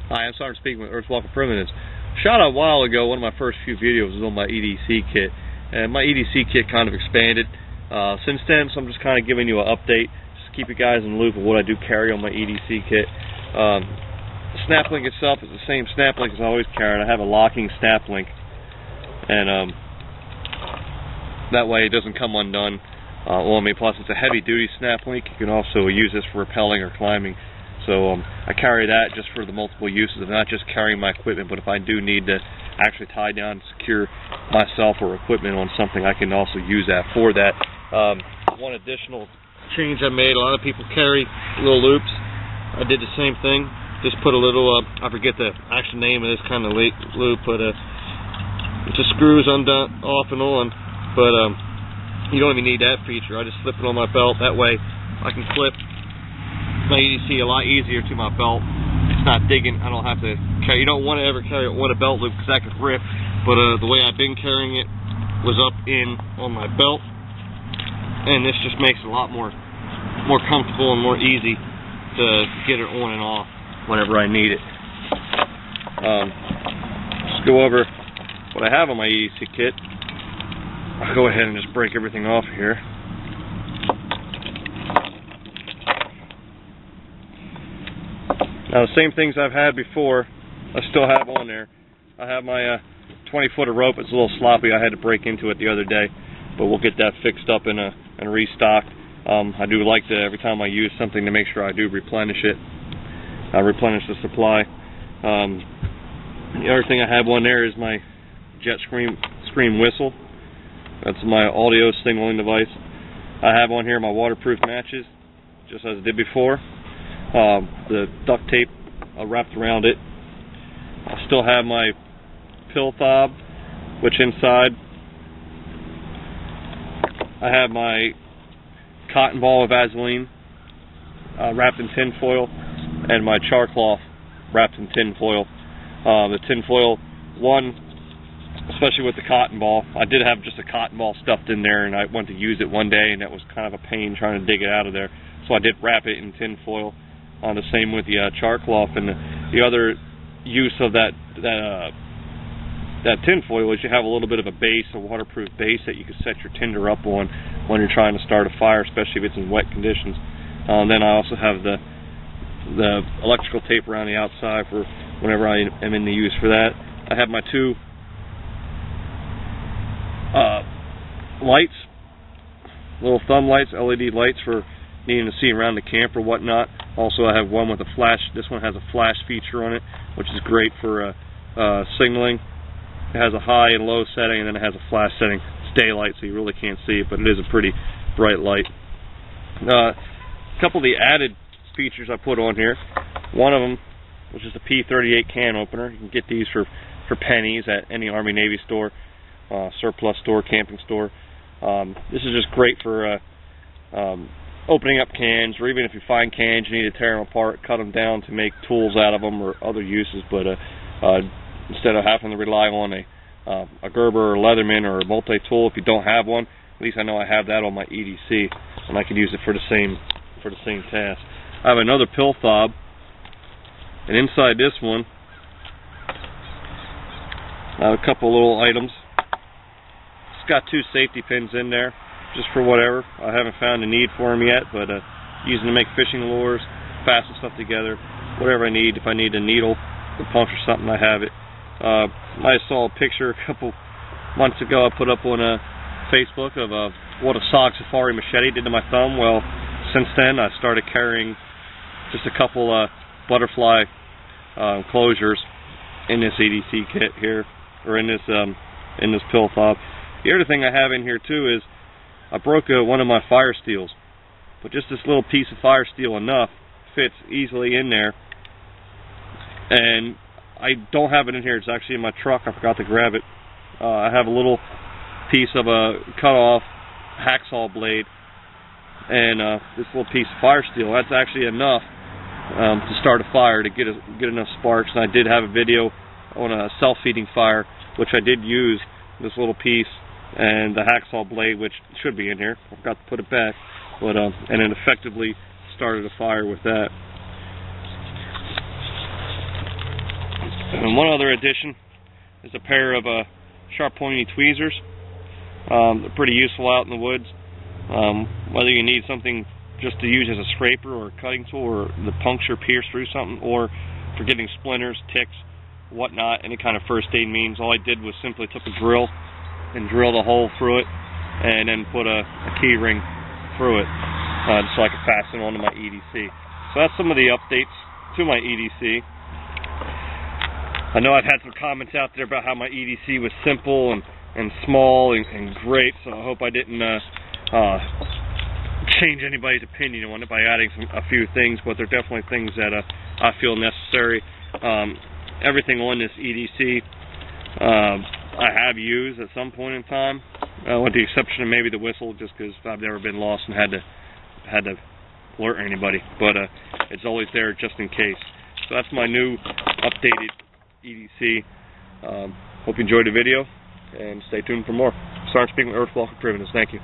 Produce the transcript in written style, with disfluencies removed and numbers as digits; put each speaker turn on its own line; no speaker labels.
Hi, I'm Sergeant speaking with Earthwalker Primitives. Shot a while ago, one of my first few videos was on my EDC kit, and my EDC kit kind of expanded since then, so I'm just kind of giving you an update, just to keep you guys in the loop of what I do carry on my EDC kit. The snap link itself is the same snap link as I always carry. I have a locking snap link, and that way it doesn't come undone on me. Plus, it's a heavy-duty snap link. You can also use this for rappelling or climbing. So I carry that just for the multiple uses of not just carrying my equipment, but if I do need to actually tie down and secure myself or equipment on something, I can also use that for that. One additional change I made, a lot of people carry little loops. I did the same thing. Just put a little, I forget the actual name of this kind of loop, but it just screws undone, off and on. But you don't even need that feature. I just slip it on my belt. That way I can clip my EDC a lot easier to my belt. It's not digging. I don't have to carry. You don't want to ever carry it on a belt loop because that could rip. But the way I've been carrying it was up in on my belt, and this just makes it a lot more comfortable and more easy to get it on and off whenever I need it. Just go over what I have on my EDC kit. I'll go ahead and just break everything off here. Now the same things I've had before, I still have on there. I have my 20-foot of rope. It's a little sloppy. I had to break into it the other day, but we'll get that fixed up and restocked. I do like to, every time I use something, to make sure I do replenish it. Replenish the supply. The other thing I have on there is my Jet Scream whistle. That's my audio signaling device. I have on here my waterproof matches, just as I did before. The duct tape wrapped around it. I still have my pill fob, which inside I have my cotton ball of Vaseline wrapped in tin foil, and my char cloth wrapped in tin foil. The tin foil, especially with the cotton ball, I did have just a cotton ball stuffed in there, and I went to use it one day, and that was kind of a pain trying to dig it out of there. So I did wrap it in tin foil. The same with the char cloth, and the other use of that tin foil is you have a little bit of a base, a waterproof base that you can set your tinder up on when you're trying to start a fire, especially if it's in wet conditions. Then I also have the electrical tape around the outside for whenever I am in the use for that. I have my two lights, little thumb lights, LED lights for needing to see around the camp or whatnot. Also, I have one with a flash. This one has a flash feature on it, which is great for signaling. It has a high and low setting, and then it has a flash setting. It's daylight, so you really can't see it, but it is a pretty bright light. A couple of the added features I put on here. One of them, which is the P38 can opener. You can get these for pennies at any Army Navy store, surplus store, camping store. This is just great for opening up cans, or even if you find cans, you need to tear them apart, cut them down to make tools out of them or other uses. But instead of having to rely on a Gerber or Leatherman or a multi-tool, if you don't have one, at least I know I have that on my EDC, and I can use it for the same task. I have another pill fob, and inside this one, I have a couple little items. It's got two safety pins in there, just for whatever. I haven't found a need for them yet, but using to make fishing lures, fasten stuff together, whatever I need. If I need a needle to puncture something, I have it. I saw a picture a couple months ago I put up on Facebook of what a SOG Safari machete did to my thumb. Well, since then I started carrying just a couple butterfly closures in this EDC kit here, or in this pill fob. The other thing I have in here too is I broke one of my fire steels, but just this little piece of fire steel enough fits easily in there, and I don't have it in here. It's actually in my truck. I forgot to grab it. I have a little piece of a cut-off hacksaw blade and this little piece of fire steel. That's actually enough to start a fire, to get enough sparks. And I did have a video on a self-feeding fire, which I did use this little piece and the hacksaw blade, which should be in here. I forgot to put it back, but and it effectively started a fire with that. And one other addition is a pair of sharp pointy tweezers. They're pretty useful out in the woods. Whether you need something just to use as a scraper or a cutting tool, or the puncture, pierce through something, or for getting splinters, ticks, whatnot, any kind of first aid means, all I did was simply took a drill and drilled a hole through it, and then put a key ring through it so I could fasten onto my EDC. So that's some of the updates to my EDC. I know I've had some comments out there about how my EDC was simple and small and great, so I hope I didn't change anybody's opinion on it by adding a few things, but there are definitely things that I feel necessary. Everything on this EDC I have used at some point in time, with the exception of maybe the whistle, just because I've never been lost and had to alert anybody, but it's always there just in case. So that's my new updated EDC. Hope you enjoyed the video, and stay tuned for more. Sergeant speaking with Earthwalker Primitives. Thank you.